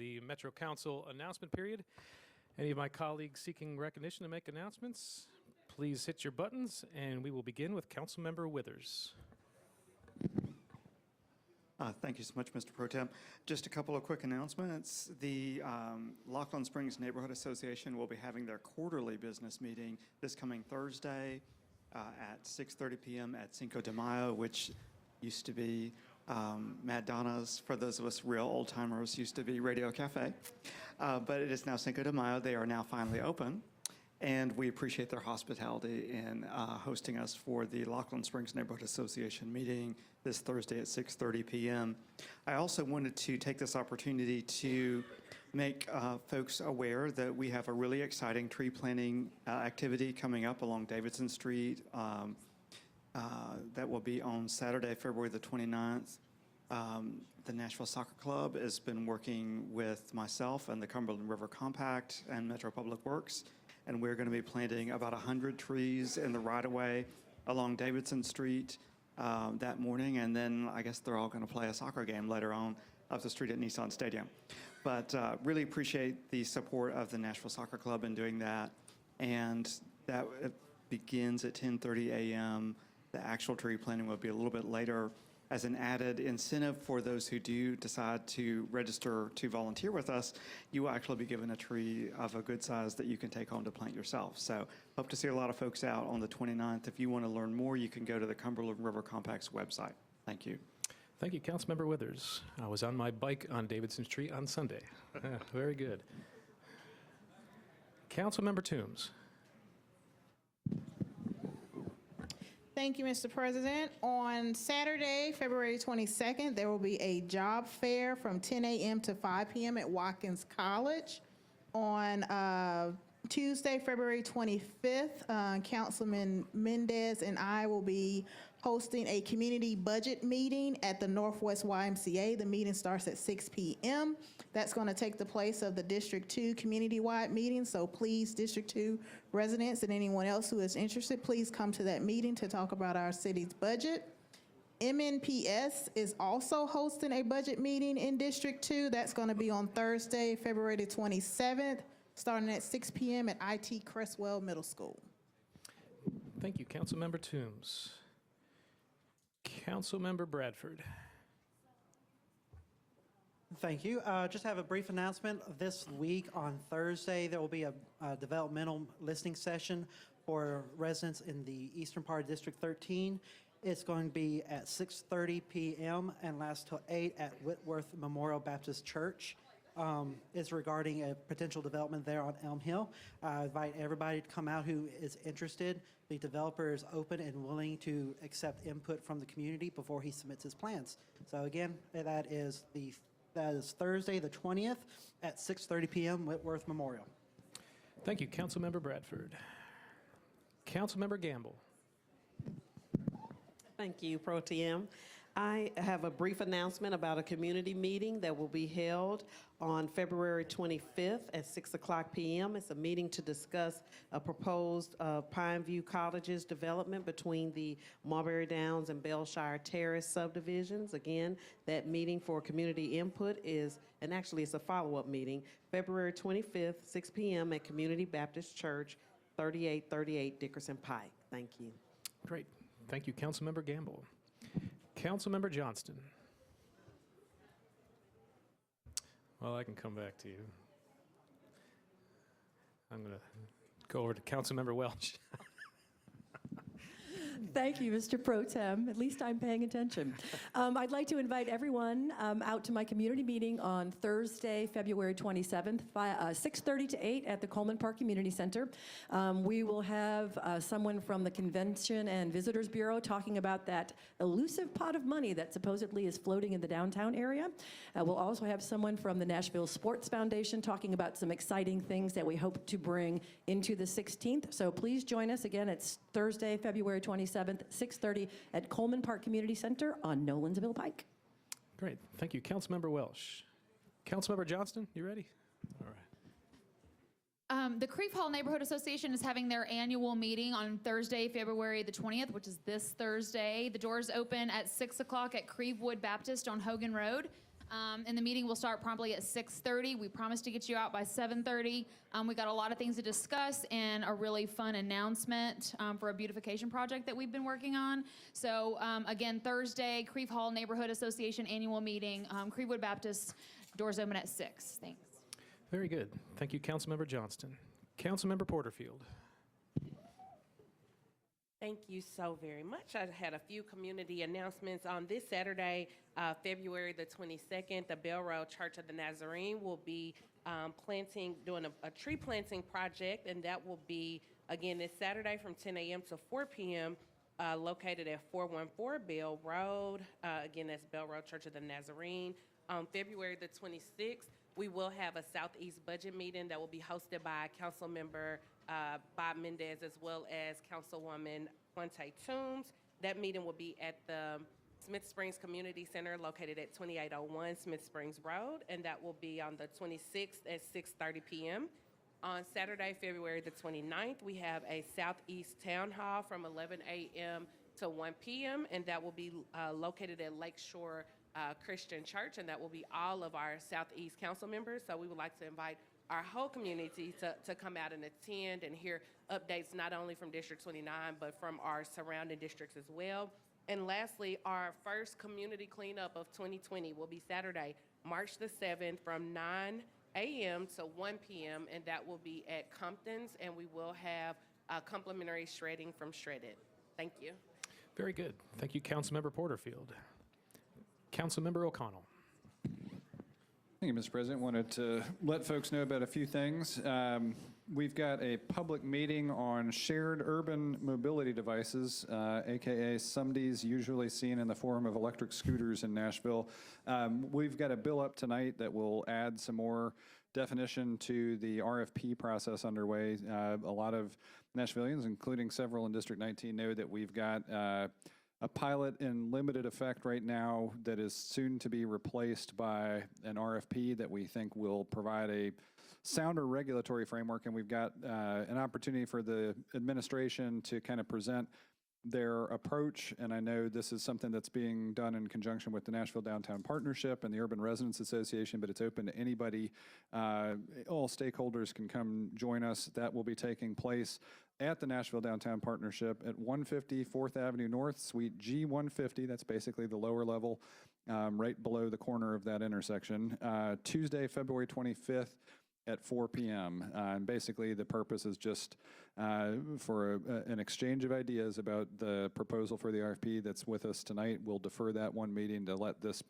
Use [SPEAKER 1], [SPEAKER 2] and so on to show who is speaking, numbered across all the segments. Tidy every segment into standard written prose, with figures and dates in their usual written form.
[SPEAKER 1] the Metro Council announcement period. Any of my colleagues seeking recognition to make announcements, please hit your buttons, and we will begin with Councilmember Withers.
[SPEAKER 2] Thank you so much, Mr. Pro Tem. Just a couple of quick announcements. The Laughlin Springs Neighborhood Association will be having their quarterly business meeting this coming Thursday at 6:30 p.m. at Cinco de Mayo, which used to be Mad Donna's, for those of us real old-timers, used to be Radio Cafe. But it is now Cinco de Mayo. They are now finally open. And we appreciate their hospitality in hosting us for the Laughlin Springs Neighborhood Association meeting this Thursday at 6:30 p.m. I also wanted to take this opportunity to make folks aware that we have a really exciting tree planting activity coming up along Davidson Street that will be on Saturday, February the 29th. The Nashville Soccer Club has been working with myself and the Cumberland River Compact and Metro Public Works, and we're going to be planting about 100 trees in the right-of-way along Davidson Street that morning, and then I guess they're all going to play a soccer game later on up the street at Nissan Stadium. But really appreciate the support of the Nashville Soccer Club in doing that, and that begins at 10:30 a.m. The actual tree planting will be a little bit later. As an added incentive for those who do decide to register to volunteer with us, you will actually be given a tree of a good size that you can take home to plant yourself. So hope to see a lot of folks out on the 29th. If you want to learn more, you can go to the Cumberland River Compact's website. Thank you.
[SPEAKER 1] Thank you, Councilmember Withers. I was on my bike on Davidson Street on Sunday. Very good. Councilmember Toombs.
[SPEAKER 3] Thank you, Mr. President. On Saturday, February 22nd, there will be a job fair from 10 a.m. to 5 p.m. at Watkins College. On Tuesday, February 25th, Councilman Mendez and I will be hosting a community budget meeting at the Northwest YMCA. The meeting starts at 6 p.m. That's going to take the place of the District 2 community-wide meeting. So please, District 2 residents and anyone else who is interested, please come to that meeting to talk about our city's budget. MNPS is also hosting a budget meeting in District 2. That's going to be on Thursday, February the 27th, starting at 6 p.m. at IT Crestwell Middle School.
[SPEAKER 1] Thank you, Councilmember Toombs. Councilmember Bradford.
[SPEAKER 4] Thank you. Just have a brief announcement. This week on Thursday, there will be a developmental listening session for residents in the eastern part of District 13. It's going to be at 6:30 p.m. and last till 8 at Whitworth Memorial Baptist Church. It's regarding a potential development there on Elm Hill. I invite everybody to come out who is interested. The developer is open and willing to accept input from the community before he submits his plans. So again, that is Thursday the 20th at 6:30 p.m. Whitworth Memorial.
[SPEAKER 1] Thank you, Councilmember Bradford. Councilmember Gamble.
[SPEAKER 5] Thank you, Pro Tem. I have a brief announcement about a community meeting that will be held on February 25th at 6 o'clock p.m. It's a meeting to discuss a proposed Pineview Cottages development between the Marbury Downs and Bellshire Terrace subdivisions. Again, that meeting for community input is, and actually it's a follow-up meeting, February 25th, 6 p.m. at Community Baptist Church, 3838 Dickerson Pike. Thank you.
[SPEAKER 1] Great. Thank you, Councilmember Gamble. Councilmember Johnston. Well, I can come back to you. I'm going to go over to Councilmember Welch.
[SPEAKER 6] Thank you, Mr. Pro Tem. At least I'm paying attention. I'd like to invite everyone out to my community meeting on Thursday, February 27th, 6:30 to 8 at the Coleman Park Community Center. We will have someone from the Convention and Visitors Bureau talking about that elusive pot of money that supposedly is floating in the downtown area. We'll also have someone from the Nashville Sports Foundation talking about some exciting things that we hope to bring into the 16th. So please join us again. It's Thursday, February 27th, 6:30 at Coleman Park Community Center on Nolensville Pike.
[SPEAKER 1] Great. Thank you, Councilmember Welsh. Councilmember Johnston, you ready? All right.
[SPEAKER 7] The Creve Hall Neighborhood Association is having their annual meeting on Thursday, February the 20th, which is this Thursday. The doors open at 6 o'clock at Crevewood Baptist on Hogan Road. And the meeting will start promptly at 6:30. We promise to get you out by 7:30. We got a lot of things to discuss and a really fun announcement for a beautification project that we've been working on. So again, Thursday, Creve Hall Neighborhood Association annual meeting, Crevewood Baptist, doors open at 6. Thanks.
[SPEAKER 1] Very good. Thank you, Councilmember Johnston. Councilmember Porterfield.
[SPEAKER 8] Thank you so very much. I had a few community announcements. On this Saturday, February the 22nd, the Bell Road Church of the Nazarene will be doing a tree planting project, and that will be, again, this Saturday from 10 a.m. to 4 p.m., located at 414 Bell Road. Again, that's Bell Road Church of the Nazarene. On February the 26th, we will have a Southeast budget meeting that will be hosted by Councilmember Bob Mendez as well as Councilwoman Quante Toombs. That meeting will be at the Smith Springs Community Center located at 2801 Smith Springs Road, and that will be on the 26th at 6:30 p.m. On Saturday, February the 29th, we have a Southeast Town Hall from 11 a.m. to 1 p.m., and that will be located at Lakeshore Christian Church, and that will be all of our Southeast council members. So we would like to invite our whole community to come out and attend and hear updates not only from District 29, but from our surrounding districts as well. And lastly, our first community cleanup of 2020 will be Saturday, March the 7th from 9 a.m. to 1 p.m., and that will be at Compton's, and we will have complimentary shredding from Shredded. Thank you.
[SPEAKER 1] Very good. Thank you, Councilmember Porterfield. Councilmember O'Connell.
[SPEAKER 9] Thank you, Mr. President. Wanted to let folks know about a few things. We've got a public meeting on shared urban mobility devices, aka SUMDs, usually seen in the form of electric scooters in Nashville. We've got a bill up tonight that will add some more definition to the RFP process underway. A lot of Nashvillians, including several in District 19, know that we've got a pilot in limited effect right now that is soon to be replaced by an RFP that we think will provide a sounder regulatory framework, and we've got an opportunity for the administration to kind of present their approach, and I know this is something that's being done in conjunction with the Nashville Downtown Partnership and the Urban Residents Association, but it's open to anybody. All stakeholders can come join us. That will be taking place at the Nashville Downtown Partnership at 150 4th Avenue North, Suite G150. That's basically the lower level, right below the corner of that intersection. Tuesday, February 25th at 4 p.m. And basically the purpose is just for an exchange of ideas about the proposal for the RFP that's with us tonight. We'll defer that one meeting to let this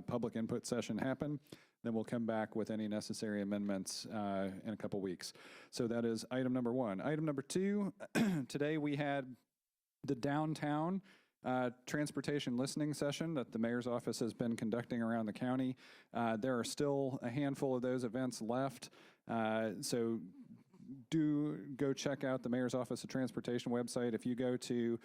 [SPEAKER 9] public input session happen. Then we'll come back with any necessary amendments in a couple weeks. So that is item number one. Item number two, today we had the downtown transportation listening session that the mayor's office has been conducting around the county. There are still a handful of those events left. So do go check out the mayor's office of transportation website. If you go to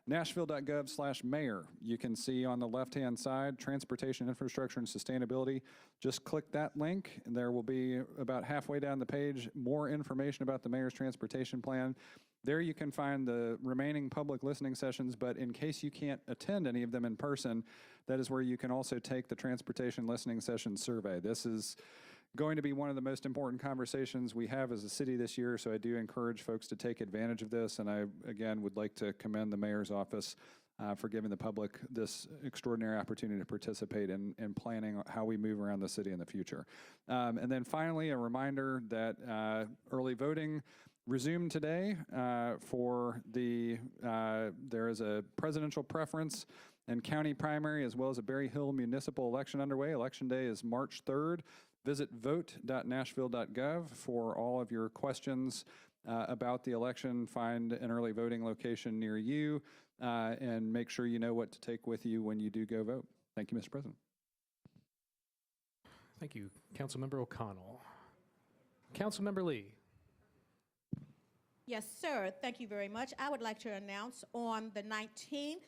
[SPEAKER 9] nashville.gov/mayor, you can see on the left-hand side, transportation infrastructure and sustainability. Just click that link, and there will be about halfway down the page more information about the mayor's transportation plan. There you can find the remaining public listening sessions, but in case you can't attend any of them in person, that is where you can also take the transportation listening session survey. This is going to be one of the most important conversations we have as a city this year, so I do encourage folks to take advantage of this, and I, again, would like to commend the mayor's office for giving the public this extraordinary opportunity to participate in planning how we move around the city in the future. And then finally, a reminder that early voting resumed today for there is a presidential preference and county primary as well as a Berry Hill municipal election underway. Election day is March 3rd. Visit vote.nashville.gov for all of your questions about the election. Find an early voting location near you and make sure you know what to take with you when you do go vote. Thank you, Mr. President.
[SPEAKER 1] Thank you, Councilmember O'Connell. Councilmember Lee.
[SPEAKER 10] Yes, sir. Thank you very much. I would like to announce on the 19th,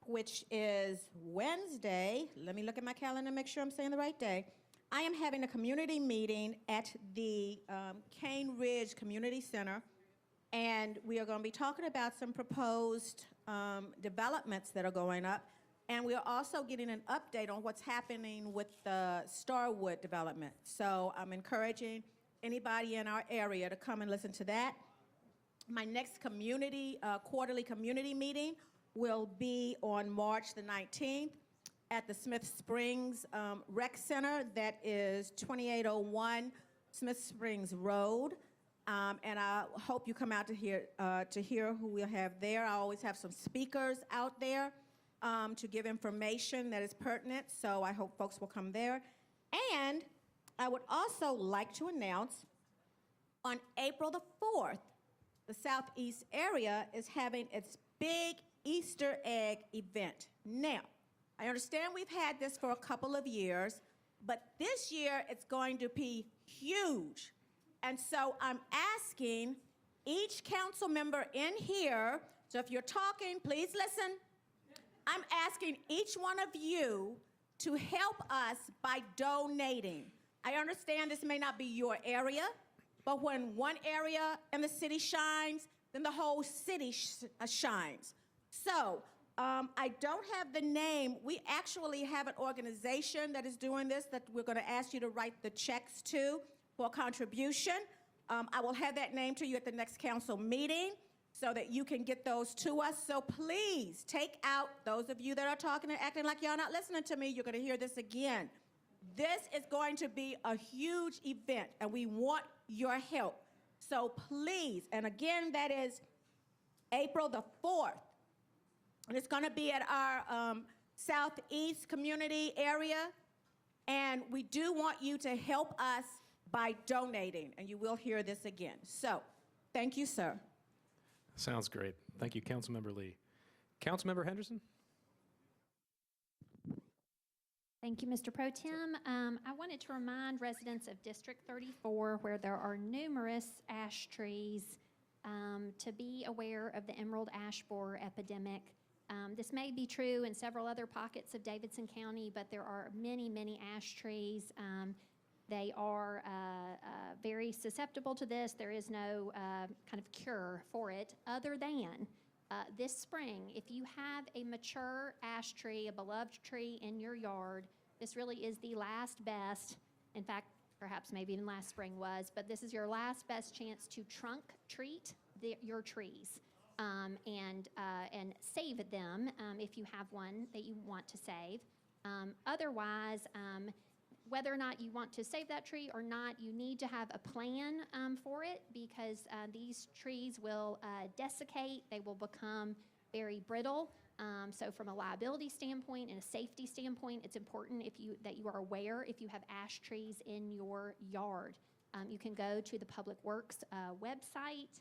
[SPEAKER 10] which is Wednesday. Let me look at my calendar and make sure I'm saying the right day. I am having a community meeting at the Cane Ridge Community Center, and we are going to be talking about some proposed developments that are going up. And we are also getting an update on what's happening with the Starwood development. So I'm encouraging anybody in our area to come and listen to that. My next quarterly community meeting will be on March the 19th at the Smith Springs Rec Center. That is 2801 Smith Springs Road. And I hope you come out to hear who we'll have there. I always have some speakers out there to give information that is pertinent, so I hope folks will come there. And I would also like to announce on April the 4th, the Southeast area is having its big Easter egg event. Now, I understand we've had this for a couple of years, but this year it's going to be huge. And so I'm asking each council member in here, so if you're talking, please listen. I'm asking each one of you to help us by donating. I understand this may not be your area, but when one area in the city shines, then the whole city shines. So I don't have the name. We actually have an organization that is doing this that we're going to ask you to write the checks to for contribution. I will have that name to you at the next council meeting so that you can get those to us. So please take out, those of you that are talking and acting like y'all not listening to me, you're going to hear this again. This is going to be a huge event, and we want your help. So please, and again, that is April the 4th. And it's going to be at our Southeast community area. And we do want you to help us by donating, and you will hear this again. So, thank you, sir.
[SPEAKER 1] Sounds great. Thank you, Councilmember Lee. Councilmember Henderson?
[SPEAKER 11] Thank you, Mr. Pro Tem. I wanted to remind residents of District 34, where there are numerous ash trees, to be aware of the emerald ash borer epidemic. This may be true in several other pockets of Davidson County, but there are many, many ash trees. They are very susceptible to this. There is no kind of cure for it other than this spring, if you have a mature ash tree, a beloved tree in your yard, this really is the last best, in fact, perhaps maybe even last spring was, but this is your last best chance to trunk treat your trees and save them if you have one that you want to save. Otherwise, whether or not you want to save that tree or not, you need to have a plan for it, because these trees will desiccate. They will become very brittle. So from a liability standpoint and a safety standpoint, it's important that you are aware if you have ash trees in your yard. You can go to the Public Works website.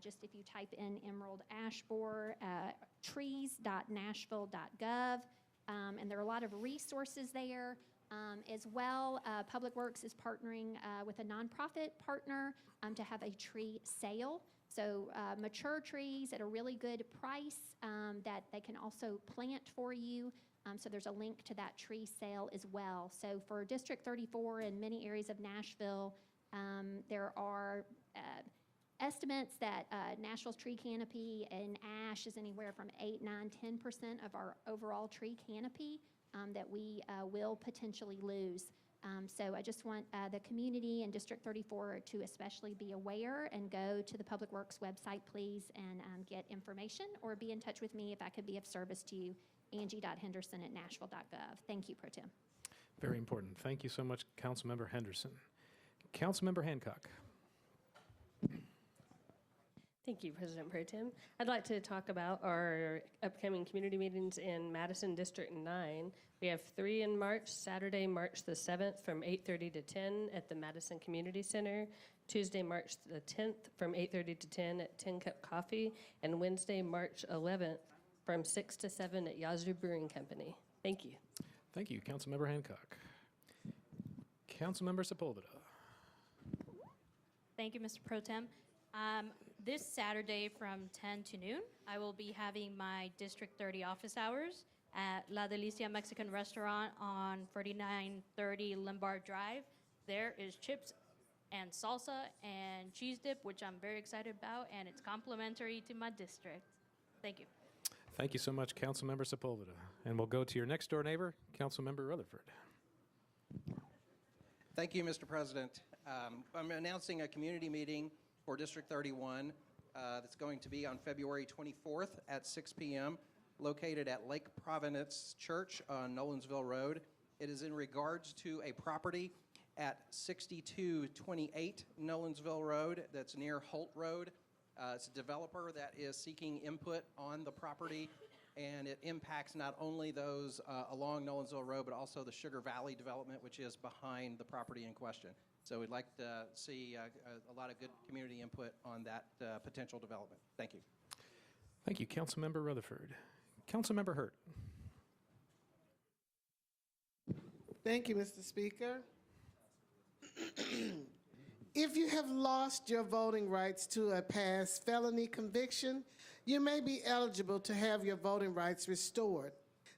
[SPEAKER 11] Just if you type in emerald ash borer, trees.nashville.gov, and there are a lot of resources there. As well, Public Works is partnering with a nonprofit partner to have a tree sale. So mature trees at a really good price that they can also plant for you. So there's a link to that tree sale as well. So for District 34 and many areas of Nashville, there are estimates that Nashville's tree canopy and ash is anywhere from 8, 9, 10% of our overall tree canopy that we will potentially lose. So I just want the community and District 34 to especially be aware and go to the Public Works website, please, and get information or be in touch with me if I could be of service to you, Angie.Henderson@nashville.gov. Thank you, Pro Tem.
[SPEAKER 1] Very important. Thank you so much, Councilmember Henderson. Councilmember Hancock.
[SPEAKER 12] Thank you, President Pro Tem. I'd like to talk about our upcoming community meetings in Madison District 9. We have 3 in March, Saturday, March the 7th from 8:30 to 10 at the Madison Community Center, Tuesday, March the 10th from 8:30 to 10 at 10 Cup Coffee, and Wednesday, March 11th from 6 to 7 at Yazoo Brewing Company. Thank you.
[SPEAKER 1] Thank you, Councilmember Hancock. Councilmember Sepulveda.
[SPEAKER 13] Thank you, Mr. Pro Tem. This Saturday from 10 to noon, I will be having my District 30 office hours at La Delicia Mexican Restaurant on 4930 Lombard Drive. There is chips and salsa and cheese dip, which I'm very excited about, and it's complimentary to my district. Thank you.
[SPEAKER 1] Thank you so much, Councilmember Sepulveda. And we'll go to your next door neighbor, Councilmember Rutherford.
[SPEAKER 14] Thank you, Mr. President. I'm announcing a community meeting for District 31 that's going to be on February 24th at 6 p.m., located at Lake Providence Church on Nolensville Road. It is in regards to a property at 6228 Nolensville Road that's near Holt Road. It's a developer that is seeking input on the property, and it impacts not only those along Nolensville Road, but also the Sugar Valley development, which is behind the property in question. So we'd like to see a lot of good community input on that potential development. Thank you.
[SPEAKER 1] Thank you, Councilmember Rutherford. Councilmember Hurt.
[SPEAKER 15] Thank you, Mr. Speaker. If you have lost your voting rights to a past felony conviction, you may be eligible to have your voting rights restored.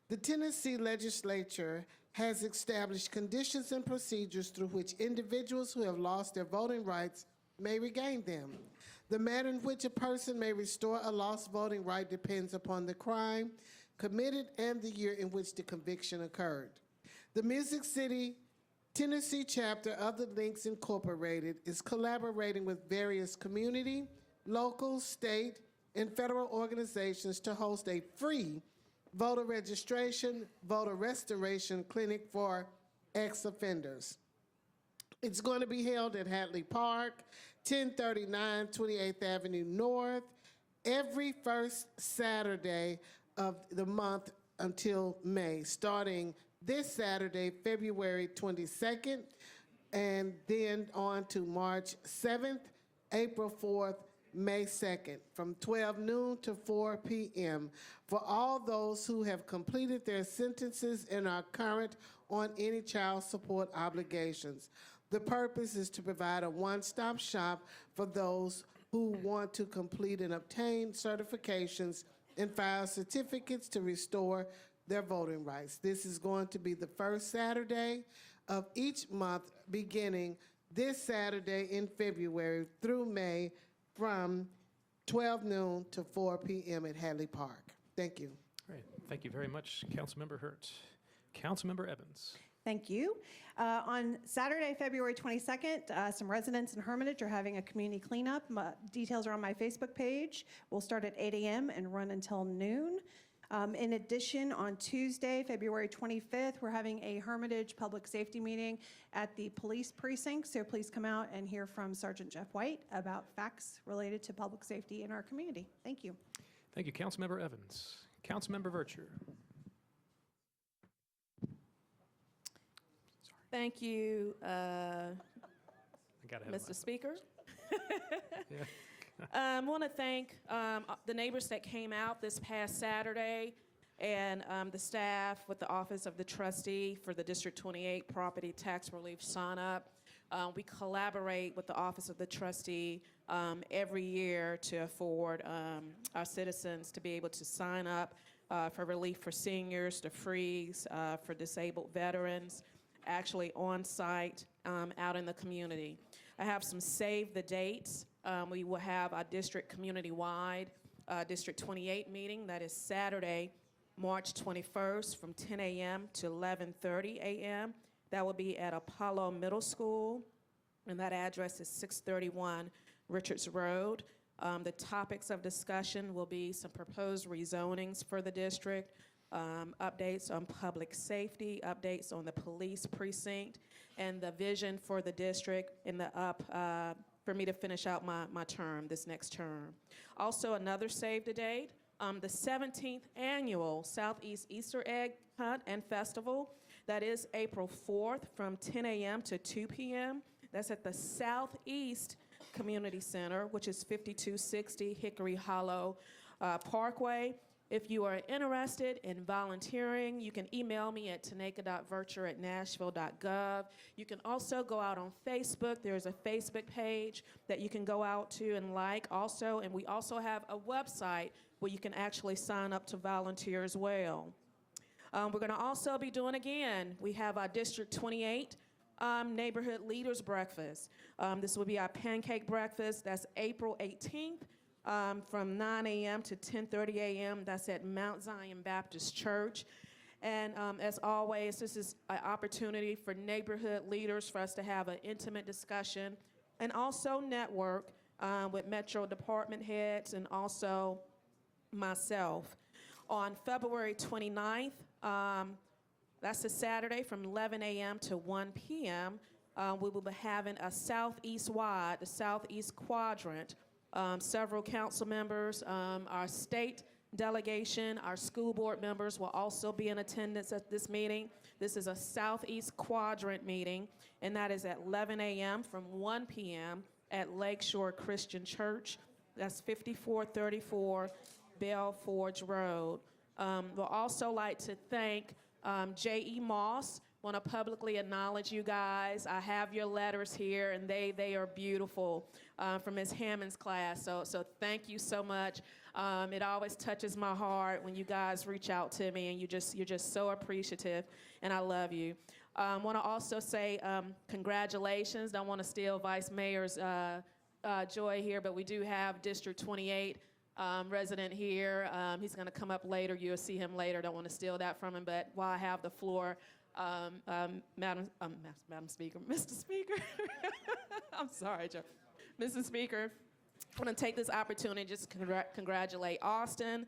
[SPEAKER 15] The Tennessee legislature has established conditions and procedures through which individuals who have lost their voting rights may regain them. The manner in which a person may restore a lost voting right depends upon the crime committed and the year in which the conviction occurred. The Music City, Tennessee chapter of the Links Incorporated is collaborating with various community, local, state, and federal organizations to host a free voter registration, voter restoration clinic for ex-offenders. It's going to be held at Hatley Park, 1039 28th Avenue North, every first Saturday of the month until May, starting this Saturday, February 22nd, and then on to March 7th, April 4th, May 2nd, from 12 noon to 4 p.m. for all those who have completed their sentences and are current on any child support obligations. The purpose is to provide a one-stop shop for those who want to complete and obtain certifications and file certificates to restore their voting rights. This is going to be the first Saturday of each month, beginning this Saturday in February through May, from 12 noon to 4 p.m. at Hadley Park. Thank you.
[SPEAKER 1] All right. Thank you very much, Councilmember Hurt. Councilmember Evans.
[SPEAKER 16] Thank you. On Saturday, February 22nd, some residents in Hermitage are having a community cleanup. Details are on my Facebook page. We'll start at 8 a.m. and run until noon. In addition, on Tuesday, February 25th, we're having a Hermitage public safety meeting at the police precinct, so please come out and hear from Sergeant Jeff White about facts related to public safety in our community. Thank you.
[SPEAKER 1] Thank you, Councilmember Evans. Councilmember Virtue.
[SPEAKER 17] Thank you,
[SPEAKER 1] Mr.
[SPEAKER 17] Speaker.
[SPEAKER 1] Yeah.
[SPEAKER 17] I want to thank the neighbors that came out this past Saturday and the staff with the Office of the Trustee for the District 28 Property Tax Relief sign-up. We collaborate with the Office of the Trustee every year to afford our citizens to be able to sign up for relief for seniors, to freeze for disabled veterans, actually on site out in the community. I have some save the dates. We will have our district community-wide District 28 meeting. That is Saturday, March 21st from 10 a.m. to 11:30 a.m. That will be at Apollo Middle School, and that address is 631 Richards Road. The topics of discussion will be some proposed rezonings for the district, updates on public safety, updates on the police precinct, and the vision for the district in the for me to finish out my term, this next term. Also, another save the date, the 17th annual Southeast Easter Egg Hunt and Festival. That is April 4th from 10 a.m. to 2 p.m. That's at the Southeast Community Center, which is 5260 Hickory Hollow Parkway. If you are interested in volunteering, you can email me at tanaka.vircher@nashville.gov. You can also go out on Facebook. There's a Facebook page that you can go out to and like also. And we also have a website where you can actually sign up to volunteer as well. We're going to also be doing again, we have our District 28 Neighborhood Leaders Breakfast. This will be our pancake breakfast. That's April 18th from 9 a.m. to 10:30 a.m. That's at Mount Zion Baptist Church. And as always, this is an opportunity for neighborhood leaders for us to have an intimate discussion and also network with Metro department heads and also myself. On February 29th, that's a Saturday from 11 a.m. to 1 p.m., we will be having a southeast-wide, the southeast quadrant. Several council members, our state delegation, our school board members will also be in attendance at this meeting. This is a southeast quadrant meeting, and that is at 11 a.m. from 1 p.m. at Lakeshore Christian Church. That's 5434 Bell Forge Road. We'll also like to thank J.E. Moss. Want to publicly acknowledge you guys. I have your letters here, and they are beautiful from Ms. Hammond's class. So thank you so much. It always touches my heart when you guys reach out to me, and you're just so appreciative, and I love you. Want to also say congratulations. Don't want to steal Vice Mayor's joy here, but we do have District 28 resident here. He's going to come up later. You'll see him later. Don't want to steal that from him, but while I have the floor, Madam Speaker, Mr. Speaker, I'm sorry, Joe. Mr. Speaker, I want to take this opportunity just to congratulate Austin.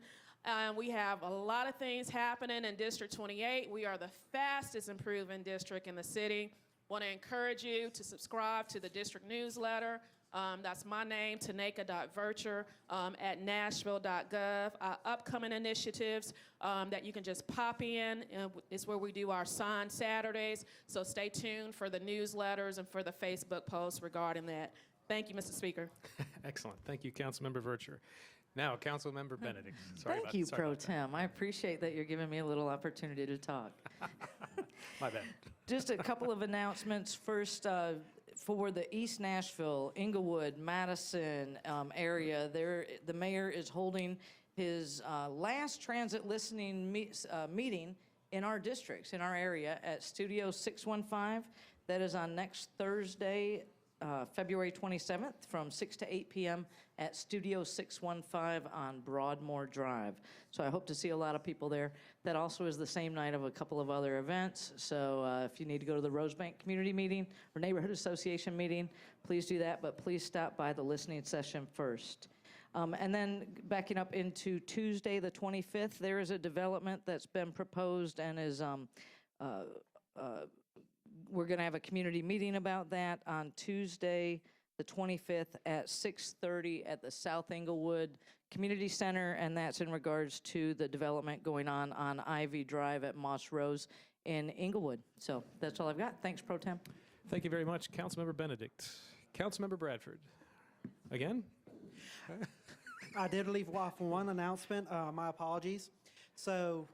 [SPEAKER 17] We have a lot of things happening in District 28. We are the fastest improving district in the city. Want to encourage you to subscribe to the district newsletter. That's my name, Taneka.Vircher, at nashville.gov. Upcoming initiatives that you can just pop in is where we do our sign Saturdays. So stay tuned for the newsletters and for the Facebook posts regarding that. Thank you, Mr. Speaker.
[SPEAKER 1] Excellent. Thank you, Councilmember Vircher. Now, Councilmember Benedict.
[SPEAKER 18] Thank you, Pro Tem. I appreciate that you're giving me a little opportunity to talk.
[SPEAKER 1] My bad.
[SPEAKER 18] Just a couple of announcements. First, for the East Nashville, Inglewood, Madison area, the mayor is holding his last transit listening meeting in our districts, in our area, at Studio 615. That is on next Thursday, February 27th, from 6 to 8 p.m. at Studio 615 on Broadmoor Drive. So I hope to see a lot of people there. That also is the same night of a couple of other events. So if you need to go to the Rosebank Community Meeting or Neighborhood Association meeting, please do that, but please stop by the listening session first. And then backing up into Tuesday, the 25th, there is a development that's been proposed and is we're going to have a community meeting about that on Tuesday, the 25th at 6:30 at the South Inglewood Community Center, and that's in regards to the development going on Ivy Drive at Moss Rose in Inglewood. So that's all I've got. Thanks, Pro Tem.
[SPEAKER 1] Thank you very much, Councilmember Benedict. Councilmember Bradford. Again?
[SPEAKER 4] I did leave off one announcement. My apologies. So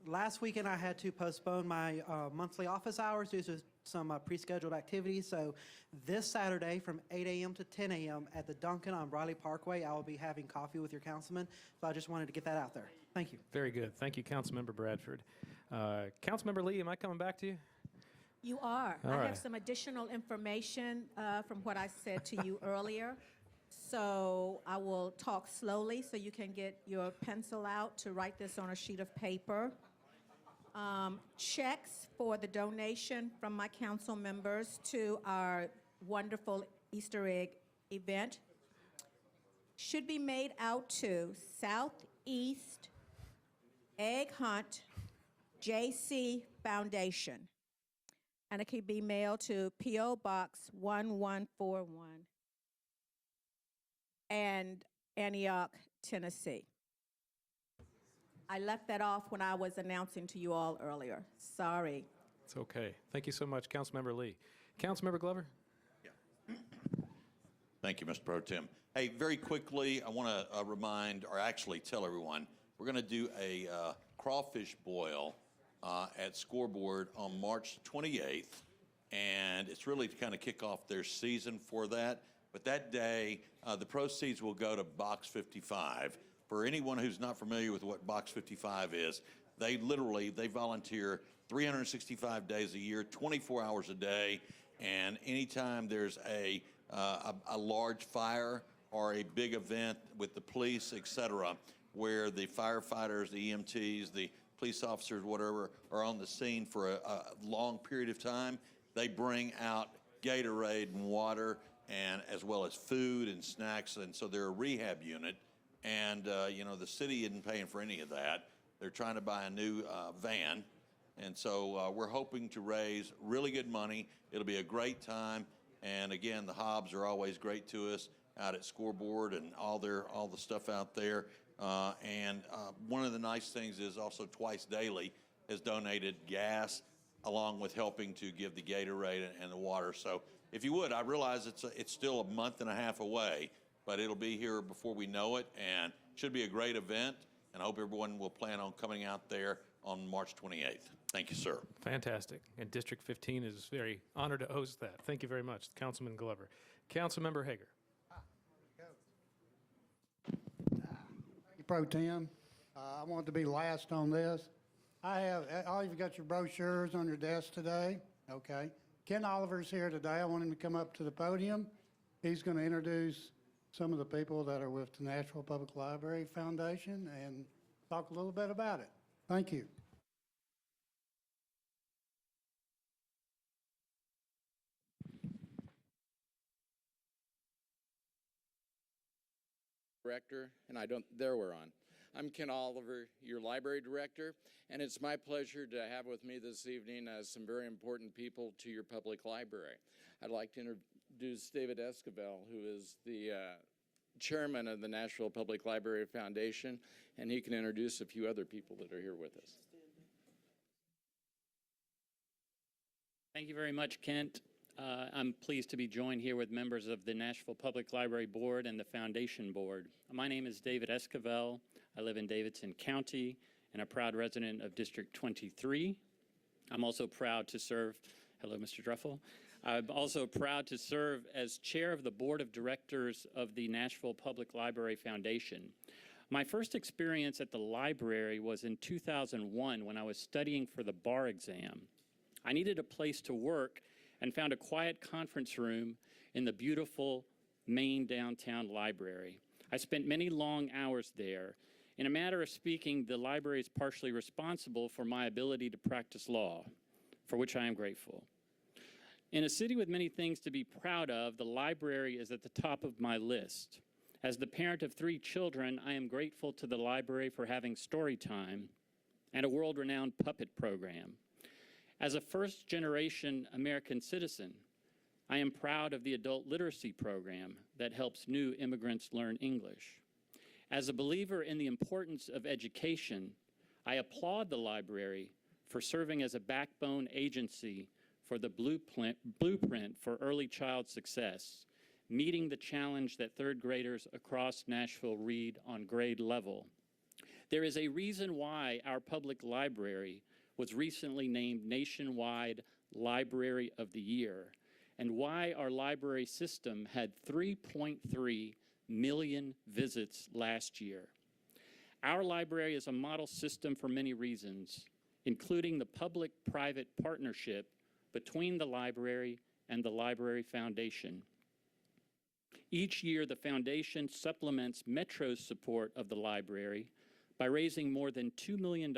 [SPEAKER 4] last weekend, I had to postpone my monthly office hours due to some pre-scheduled activities. So this Saturday from 8 a.m. to 10 a.m. at the Duncan on Briley Parkway, I will be having coffee with your councilman. So I just wanted to get that out there. Thank you.
[SPEAKER 1] Very good. Thank you, Councilmember Bradford. Councilmember Lee, am I coming back to you?
[SPEAKER 10] You are.
[SPEAKER 1] All
[SPEAKER 10] I
[SPEAKER 1] right.
[SPEAKER 10] have some additional information from what I said to you earlier. So I will talk slowly so you can get your pencil out to write this on a sheet of paper. Checks for the donation from my council members to our wonderful Easter egg event should be made out to Southeast Egg Hunt JC Foundation. And it can be mailed to P.O. Box 1141 and Antioch, Tennessee. I left that off when I was announcing to you all earlier. Sorry.
[SPEAKER 1] It's okay. Thank you so much, Councilmember Lee. Councilmember Glover?
[SPEAKER 19] Thank you, Mr. Pro Tem. Hey, very quickly, I want to remind, or actually tell everyone, we're going to do a crawfish boil at Scoreboard on March 28th, and it's really to kind of kick off their season for that. But that day, the proceeds will go to Box 55. For anyone who's not familiar with what Box 55 is, they volunteer 365 days a year, 24 hours a day, and anytime there's a large fire or a big event with the police, et cetera, where the firefighters, the EMTs, the police officers, whatever, are on the scene for a long period of time, they bring out Gatorade and water, and as well as food and snacks, and so they're a rehab unit. And the city isn't paying for any of that. They're trying to buy a new van, and so we're hoping to raise really good money. It'll be a great time, and again, the Hobbs are always great to us out at Scoreboard and all the stuff out there. And one of the nice things is also Twice Daily has donated gas along with helping to give the Gatorade and the water. So if you would, I realize it's still a month and a half away, but it'll be here before we know it, and should be a great event, and I hope everyone will plan on coming out there on March 28th. Thank you, sir.
[SPEAKER 1] Fantastic. And District 15 is very honored to host that. Thank you very much, Councilman Glover. Councilmember Hager.
[SPEAKER 20] Pro Tem. I want to be last on this. I have, all you've got your brochures on your desk today. Okay. Ken Oliver's here today. I want him to come up to the podium. He's going to introduce some of the people that are with the Nashville Public Library Foundation and talk a little bit about it. Thank you.
[SPEAKER 21] Director, and there we're on. I'm Ken Oliver, your library director, and it's my pleasure to have with me this evening some very important people to your public library. I'd like to introduce David Esquivel, who is the chairman of the Nashville Public Library Foundation, and he can introduce a few other people that are here with us.
[SPEAKER 22] Thank you very much, Kent. I'm pleased to be joined here with members of the Nashville Public Library Board and the Foundation Board. My name is David Esquivel. I live in Davidson County and a proud resident of District 23. I'm also proud to serve, hello, Mr. Druffel. I'm also proud to serve as chair of the Board of Directors of the Nashville Public Library Foundation. My first experience at the library was in 2001 when I was studying for the bar exam. I needed a place to work and found a quiet conference room in the beautiful main downtown library. I spent many long hours there. In a matter of speaking, the library is partially responsible for my ability to practice law, for which I am grateful. In a city with many things to be proud of, the library is at the top of my list. As the parent of 3 children, I am grateful to the library for having story time and a world-renowned puppet program. As a first-generation American citizen, I am proud of the adult literacy program that helps new immigrants learn English. As a believer in the importance of education, I applaud the library for serving as a backbone agency for the blueprint for early child success, meeting the challenge that 3rd graders across Nashville read on grade level. There is a reason why our public library was recently named Nationwide Library of the Year, and why our library system had 3.3 million visits last year. Our library is a model system for many reasons, including the public-private partnership between the library and the Library Foundation. Each year, the Foundation supplements Metro's support of the library by raising more than $2 million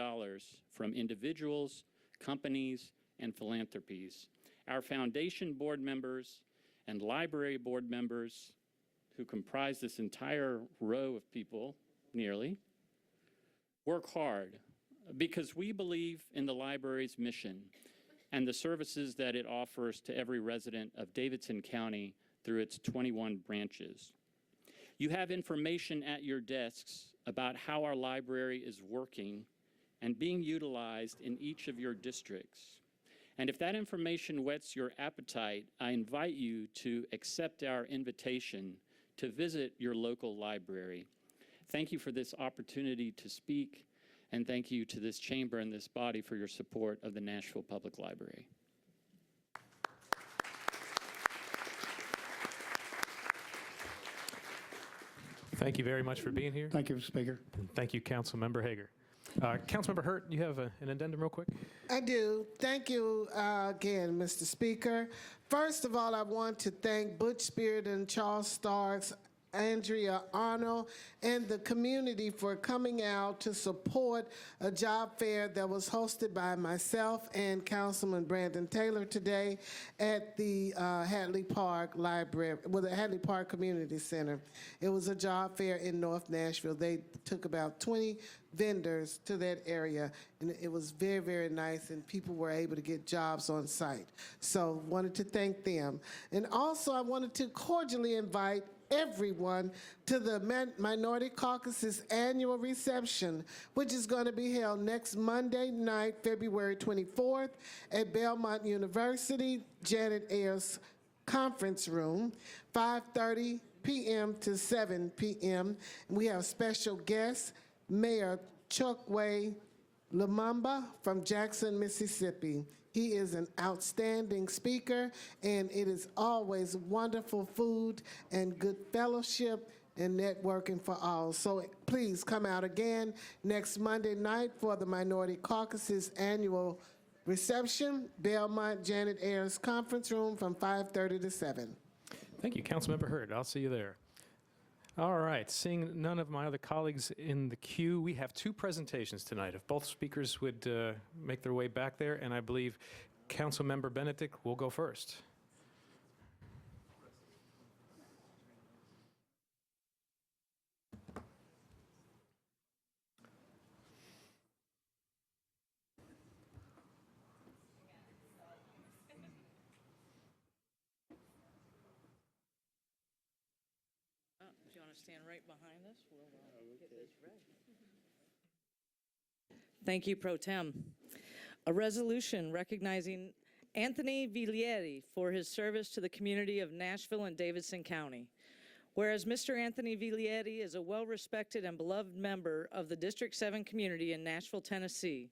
[SPEAKER 22] from individuals, companies, and philanthropies. Our Foundation board members and library board members, who comprise this entire row of people, nearly, work hard because we believe in the library's mission and the services that it offers to every resident of Davidson County through its 21 branches. You have information at your desks about how our library is working and being utilized in each of your districts. And if that information whets your appetite, I invite you to accept our invitation to visit your local library. Thank you for this opportunity to speak, and thank you to this chamber and this body for your support of the Nashville Public Library.
[SPEAKER 1] Thank you very much for being here.
[SPEAKER 20] Thank you, Speaker.
[SPEAKER 1] And thank you, Councilmember Hager. Councilmember Hurt, you have an addendum real quick?
[SPEAKER 15] I do. Thank you again, Mr. Speaker. First of all, I want to thank Butch Spears and Charles Starks Andrea Arnold, and the community for coming out to support a job fair that was hosted by myself and Councilman Brandon Taylor today at the Hadley Park Library, the Hadley Park Community Center. It was a job fair in North Nashville. They took about 20 vendors to that area, and it was very, very nice, and people were able to get jobs on site. So wanted to thank them. And also I wanted to cordially invite everyone to the Minority Caucus's annual reception, which is going to be held next Monday night, February 24th at Belmont University, Janet Ayers Conference Room, 5:30 p.m. to 7 p.m. We have special guests, Mayor Chokwe Lumumba from Jackson, Mississippi. He is an outstanding speaker, and it is always wonderful food and good fellowship and networking for all. So please come out again next Monday night for the Minority Caucus's annual reception, Belmont Janet Ayers Conference Room from 5:30 to 7.
[SPEAKER 1] Thank you, Councilmember Hurd. I'll see you there. All right, seeing none of my other colleagues in the queue, we have two presentations tonight. If both speakers would make their way back there, and I believe Councilmember Benedict will go first.
[SPEAKER 18] Do you want to stand right behind us? We'll get this ready. Thank you, Pro Tem. A resolution recognizing Anthony Viglieri for his service to the community of Nashville and Davidson County. Whereas Mr. Anthony Viglieri is a well-respected and beloved member of the District 7 community in Nashville, Tennessee.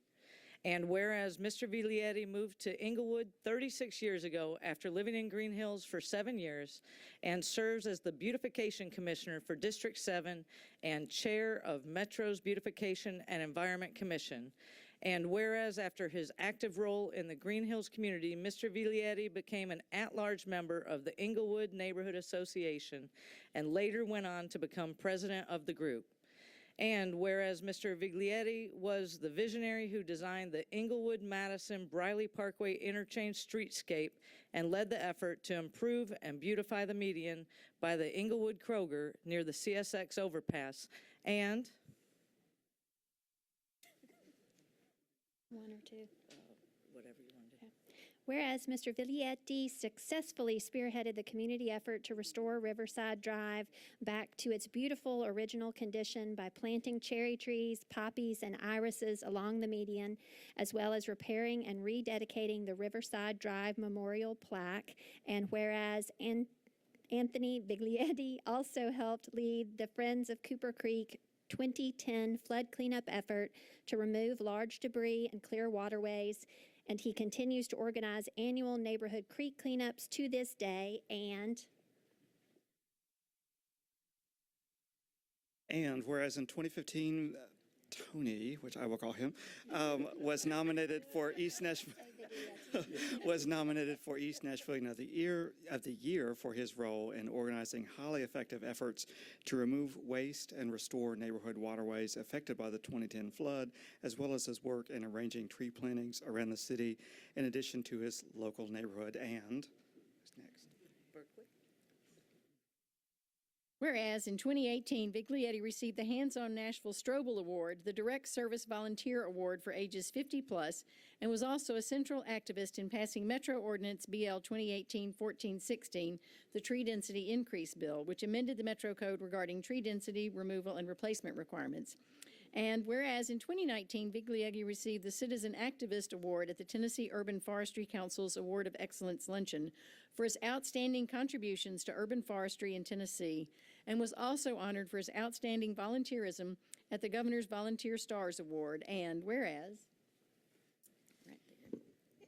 [SPEAKER 18] And whereas Mr. Viglieri moved to Inglewood 36 years ago after living in Green Hills for 7 years and serves as the Beautification Commissioner for District 7 and Chair of Metro's Beautification and Environment Commission. And whereas after his active role in the Green Hills community, Mr. Viglieri became an at-large member of the Inglewood Neighborhood Association and later went on to become president of the group. And whereas Mr. Viglieri was the visionary who designed the Inglewood-Madison Briley Parkway interchange streetscape and led the effort to improve and beautify the median by the Inglewood Kroger near the CSX overpass. And
[SPEAKER 11] one or two.
[SPEAKER 18] Whatever you want to do.
[SPEAKER 11] Whereas Mr. Viglietti successfully spearheaded the community effort to restore Riverside Drive back to its beautiful original condition by planting cherry trees, poppies, and irises along the median, as well as repairing and rededicating the Riverside Drive Memorial Plaque. And whereas Anthony Viglietti also helped lead the Friends of Cooper Creek 2010 flood cleanup effort to remove large debris and clear waterways, and he continues to organize annual neighborhood creek cleanups to this day. And
[SPEAKER 2] whereas in 2015, Tony, which I will call him, was nominated for East Nashville. Was nominated for East Nashville of the Year for his role in organizing highly effective efforts to remove waste and restore neighborhood waterways affected by the 2010 flood, as well as his work in arranging tree plantings around the city, in addition to his local neighborhood. And who's next?
[SPEAKER 11] Berkeley.
[SPEAKER 3] Whereas in 2018, Viglietti received the Hands-On Nashville Strobel Award, the Direct Service Volunteer Award for ages 50 plus, and was also a central activist in passing Metro Ordinance BL 2018-1416, the Tree Density Increase Bill, which amended the Metro Code regarding tree density removal and replacement requirements. And whereas in 2019, Viglietti received the Citizen Activist Award at the Tennessee Urban Forestry Council's Award of Excellence Luncheon for his outstanding contributions to urban forestry in Tennessee, and was also honored for his outstanding volunteerism at the Governor's Volunteer Stars Award. And whereas,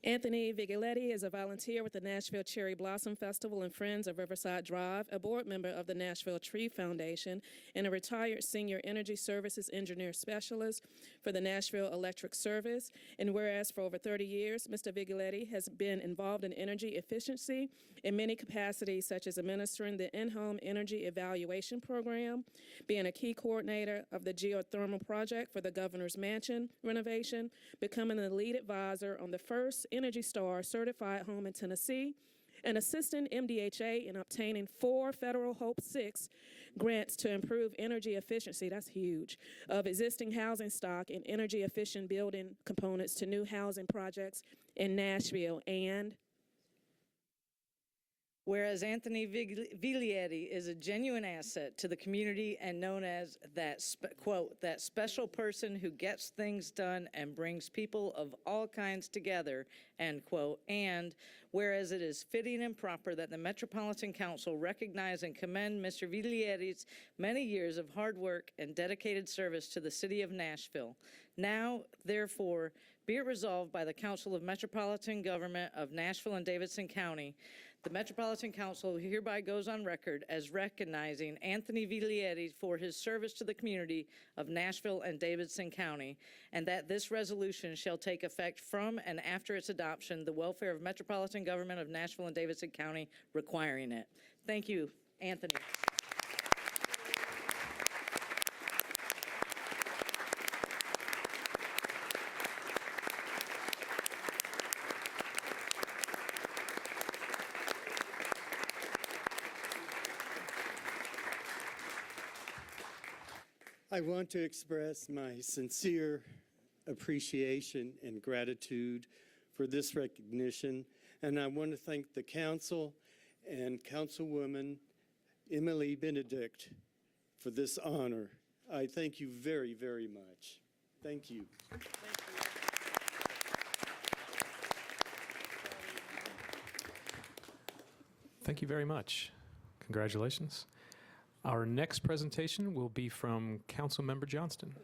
[SPEAKER 17] Anthony Vigiletti is a volunteer with the Nashville Cherry Blossom Festival and Friends of Riverside Drive, a board member of the Nashville Tree Foundation, and a retired senior energy services engineer specialist for the Nashville Electric Service. And whereas for over 30 years, Mr. Vigiletti has been involved in energy efficiency in many capacities, such as administering the in-home energy evaluation program, being a key coordinator of the geothermal project for the Governor's Mansion renovation, becoming the lead advisor on the first Energy Star certified home in Tennessee, and assisting MDHA in obtaining 4 federal Hope 6 grants to improve energy efficiency, that's huge, of existing housing stock and energy efficient building components to new housing projects in Nashville. And
[SPEAKER 18] whereas Anthony Viglietti is a genuine asset to the community and known as that, quote, that special person who gets things done and brings people of all kinds together, end quote. And whereas it is fitting and proper that the Metropolitan Council recognize and commend Mr. Viglietti's many years of hard work and dedicated service to the city of Nashville. Now, therefore, be it resolved by the Council of Metropolitan Government of Nashville and Davidson County, the Metropolitan Council hereby goes on record as recognizing Anthony Viglietti for his service to the community of Nashville and Davidson County, and that this resolution shall take effect from and after its adoption, the welfare of Metropolitan Government of Nashville and Davidson County requiring it. Thank you, Anthony.
[SPEAKER 5] I want to express my sincere appreciation and gratitude for this recognition, and I want to thank the council and Councilwoman Emily Benedict for this honor. I thank you very, very much. Thank you.
[SPEAKER 1] Thank you very much. Congratulations. Our next presentation will be from Councilmember Johnston.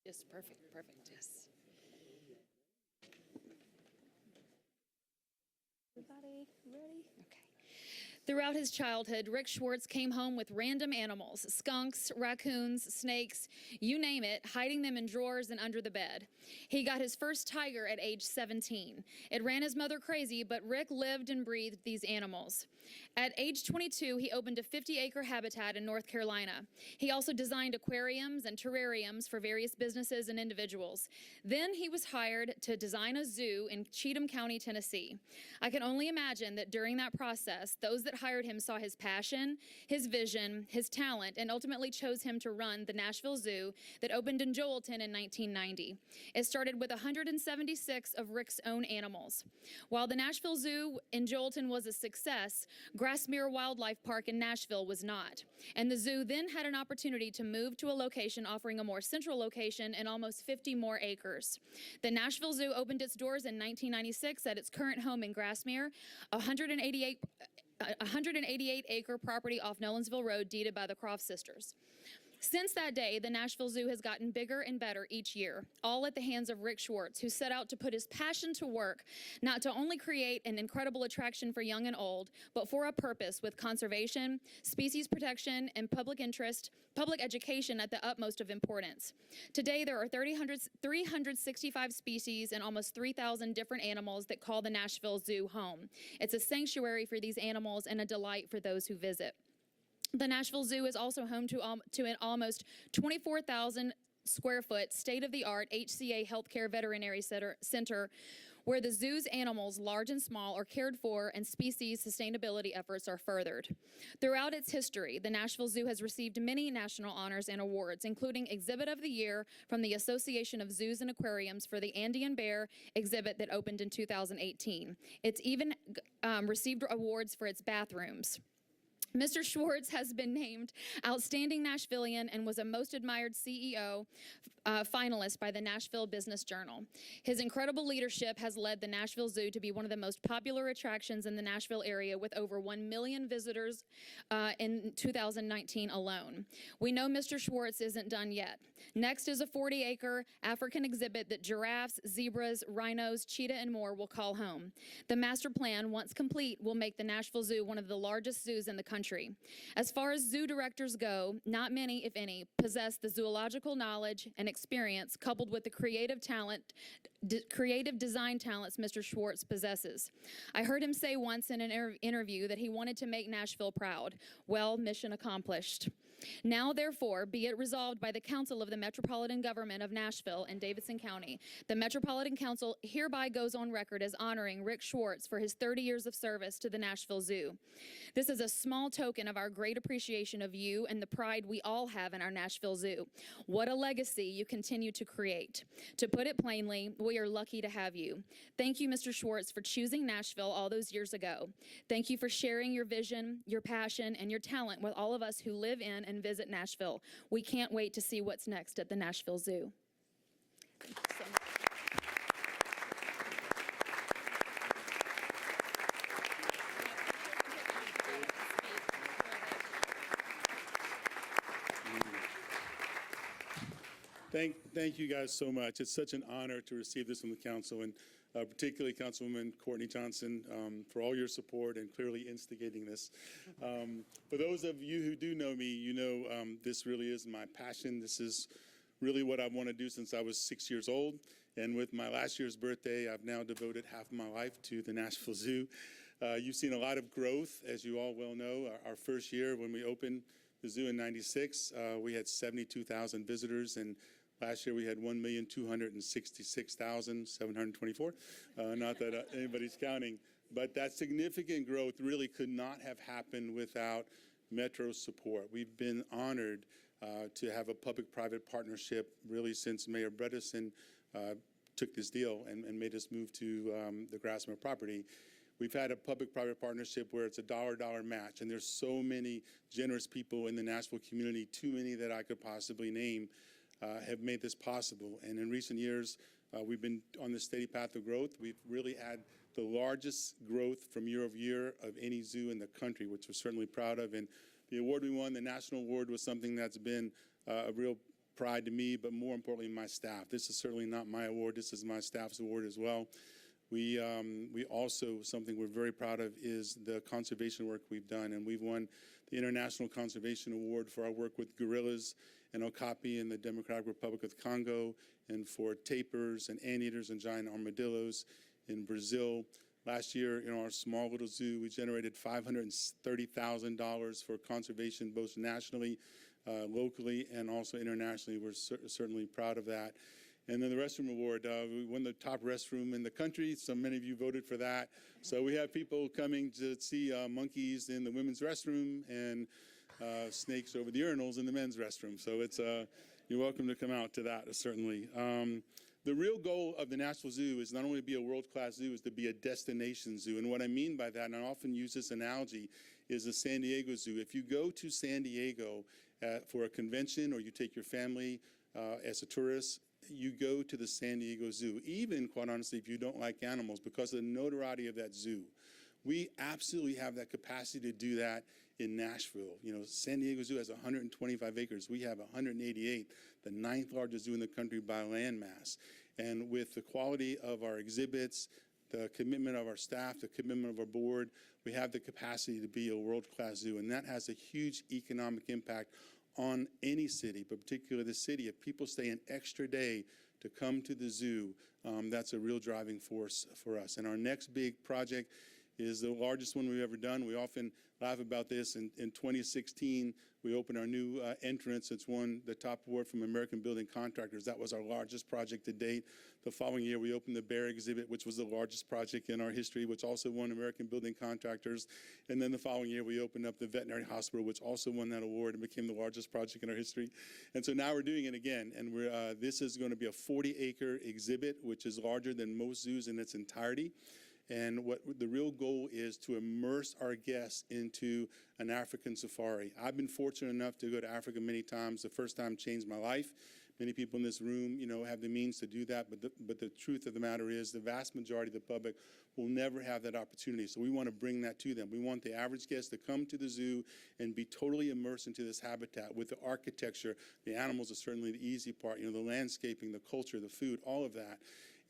[SPEAKER 6] Yes, perfect, yes. Everybody ready? Okay. Throughout his childhood, Rick Schwartz came home with random animals, skunks, raccoons, snakes, you name it, hiding them in drawers and under the bed. He got his first tiger at age 17. It ran his mother crazy, but Rick lived and breathed these animals. At age 22, he opened a 50-acre habitat in North Carolina. He also designed aquariums and terrariums for various businesses and individuals. Then he was hired to design a zoo in Cheatham County, Tennessee. I can only imagine that during that process, those that hired him saw his passion, his vision, his talent, and ultimately chose him to run the Nashville Zoo that opened in Joelton in 1990. It started with 176 of Rick's own animals. While the Nashville Zoo in Joelton was a success, Grassmere Wildlife Park in Nashville was not. And the zoo then had an opportunity to move to a location offering a more central location and almost 50 more acres. The Nashville Zoo opened its doors in 1996 at its current home in Grassmere, 188-acre property off Nolensville Road deeded by the Croft sisters. Since that day, the Nashville Zoo has gotten bigger and better each year, all at the hands of Rick Schwartz, who set out to put his passion to work, not to only create an incredible attraction for young and old, but for a purpose with conservation, species protection, and public education at the utmost of importance. Today, there are 365 species and almost 3,000 different animals that call the Nashville Zoo home. It's a sanctuary for these animals and a delight for those who visit. The Nashville Zoo is also home to an almost 24,000 square foot state-of-the-art HCA Healthcare Veterinary Center where the zoo's animals, large and small, are cared for and species sustainability efforts are furthered. Throughout its history, the Nashville Zoo has received many national honors and awards, including Exhibit of the Year from the Association of Zoos and Aquariums for the Andean Bear exhibit that opened in 2018. It's even received awards for its bathrooms. Mr. Schwartz has been named Outstanding Nashvilleian and was a Most Admired CEO finalist by the Nashville Business Journal. His incredible leadership has led the Nashville Zoo to be one of the most popular attractions in the Nashville area, with over 1 million visitors in 2019 alone. We know Mr. Schwartz isn't done yet. Next is a 40-acre African exhibit that giraffes, zebras, rhinos, cheetah, and more will call home. The master plan, once complete, will make the Nashville Zoo one of the largest zoos in the country. As far as zoo directors go, not many, if any, possess the zoological knowledge and experience coupled with the creative design talents Mr. Schwartz possesses. I heard him say once in an interview that he wanted to make Nashville proud. Well, mission accomplished. Now, therefore, be it resolved by the Council of the Metropolitan Government of Nashville and Davidson County, the Metropolitan Council hereby goes on record as honoring Rick Schwartz for his 30 years of service to the Nashville Zoo. This is a small token of our great appreciation of you and the pride we all have in our Nashville Zoo. What a legacy you continue to create. To put it plainly, we are lucky to have you. Thank you, Mr. Schwartz, for choosing Nashville all those years ago. Thank you for sharing your vision, your passion, and your talent with all of us who live in and visit Nashville. We can't wait to see what's next at the Nashville Zoo. Thank you so much.
[SPEAKER 7] Thank you guys so much. It's such an honor to receive this from the council, and particularly Councilwoman Courtney Johnson, for all your support and clearly instigating this. For those of you who do know me, you know this really is my passion. This is really what I want to do since I was 6 years old. And with my last year's birthday, I've now devoted half of my life to the Nashville Zoo. You've seen a lot of growth, as you all well know. Our first year when we opened the zoo in '96, we had 72,000 visitors, and last year we had 1,266,724. Not that anybody's counting, but that significant growth really could not have happened without Metro's support. We've been honored to have a public-private partnership really since Mayor Bredesen took this deal and made us move to the Grassmere property. We've had a public-private partnership where it's a dollar match, and there's so many generous people in the Nashville community, too many that I could possibly name, have made this possible. And in recent years, we've been on this steady path of growth. We've really had the largest growth from year over year of any zoo in the country, which we're certainly proud of. And the award we won, the national award, was something that's been a real pride to me, but more importantly, my staff. This is certainly not my award. This is my staff's award as well. We also, something we're very proud of is the conservation work we've done, and we've won the International Conservation Award for our work with gorillas and okapi in the Democratic Republic of Congo, and for tapirs and anteaters and giant armadillos in Brazil. Last year, in our small little zoo, we generated $530,000 for conservation, both nationally, locally, and also internationally. We're certainly proud of that. And then the restroom award, we won the top restroom in the country. So many of you voted for that. So we have people coming to see monkeys in the women's restroom and snakes over the urinals in the men's restroom. So it's you're welcome to come out to that, certainly. The real goal of the Nashville Zoo is not only to be a world-class zoo, is to be a destination zoo. And what I mean by that, and I often use this analogy, is the San Diego Zoo. If you go to San Diego for a convention, or you take your family as a tourist, you go to the San Diego Zoo, even, quite honestly, if you don't like animals, because of the notoriety of that zoo. We absolutely have that capacity to do that in Nashville. You know, San Diego Zoo has 125 acres. We have 188, the 9th largest zoo in the country by land mass. And with the quality of our exhibits, the commitment of our staff, the commitment of our board, we have the capacity to be a world-class zoo. And that has a huge economic impact on any city, but particularly the city. If people stay an extra day to come to the zoo, that's a real driving force for us. And our next big project is the largest one we've ever done. We often laugh about this. In 2016, we opened our new entrance. It's won the top award from American Building Contractors. That was our largest project to date. The following year, we opened the Bear exhibit, which was the largest project in our history, which also won American Building Contractors. And then the following year, we opened up the veterinary hospital, which also won that award and became the largest project in our history. And so now we're doing it again. And this is going to be a 40-acre exhibit, which is larger than most zoos in its entirety. And what the real goal is to immerse our guests into an African safari. I've been fortunate enough to go to Africa many times. The first time changed my life. Many people in this room, have the means to do that, but the truth of the matter is the vast majority of the public will never have that opportunity. So we want to bring that to them. We want the average guest to come to the zoo and be totally immersed into this habitat with the architecture. The animals are certainly the easy part, the landscaping, the culture, the food, all of that.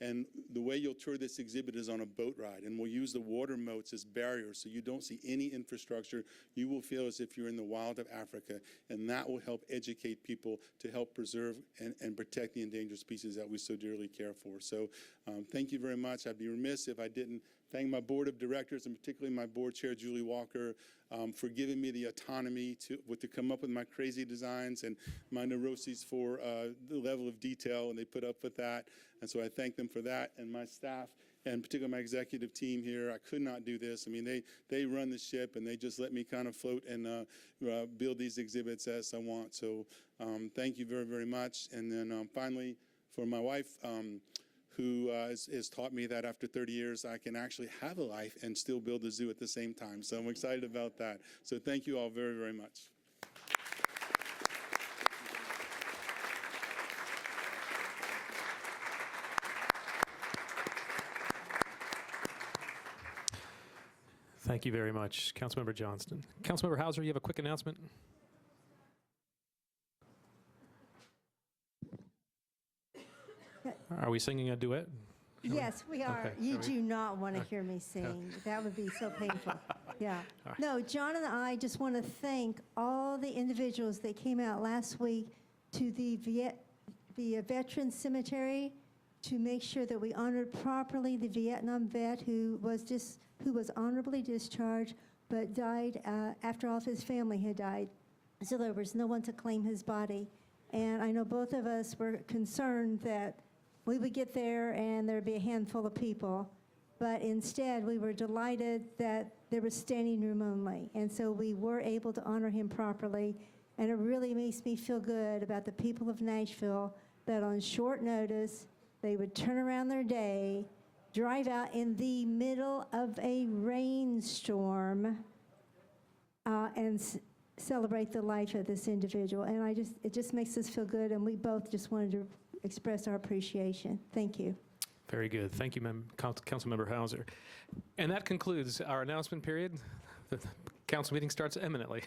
[SPEAKER 7] And the way you'll tour this exhibit is on a boat ride, and we'll use the water moats as barriers so you don't see any infrastructure. You will feel as if you're in the wild of Africa, and that will help educate people to help preserve and protect the endangered species that we so dearly care for. So thank you very much. I'd be remiss if I didn't thank my board of directors, and particularly my board chair, Julie Walker, for giving me the autonomy to come up with my crazy designs and my neuroses for the level of detail, and they put up with that. And so I thank them for that, and my staff, and particularly my executive team here. I could not do this. I mean, they run the ship, and they just let me kind of float and build these exhibits as I want. So thank you very, very much. And then finally, for my wife, who has taught me that after 30 years, I can actually have a life and still build a zoo at the same time. So I'm excited about that. So thank you all very, very much.
[SPEAKER 1] Thank you very much, Councilmember Johnston. Councilmember Hauser, you have a quick announcement? Are we singing a duet?
[SPEAKER 8] Yes, we are.
[SPEAKER 1] Okay.
[SPEAKER 8] You
[SPEAKER 1] Are we-
[SPEAKER 8] do not want to hear me sing. That would be so painful. Yeah.
[SPEAKER 1] All right.
[SPEAKER 8] No, John and I just want to thank all the individuals that came out last week to the Veterans Cemetery to make sure that we honored properly the Vietnam vet who was honorably discharged but died after all of his family had died. So there was no one to claim his body. And I know both of us were concerned that we would get there and there'd be a handful of people. But instead, we were delighted that there was standing room only. And so we were able to honor him properly. And it really makes me feel good about the people of Nashville that on short notice, they would turn around their day, drive out in the middle of a rainstorm, and celebrate the life of this individual. And it just makes us feel good, and we both just wanted to express our appreciation. Thank you.
[SPEAKER 1] Very good. Thank you, Councilmember Hauser. And that concludes our announcement period. The council meeting starts imminently.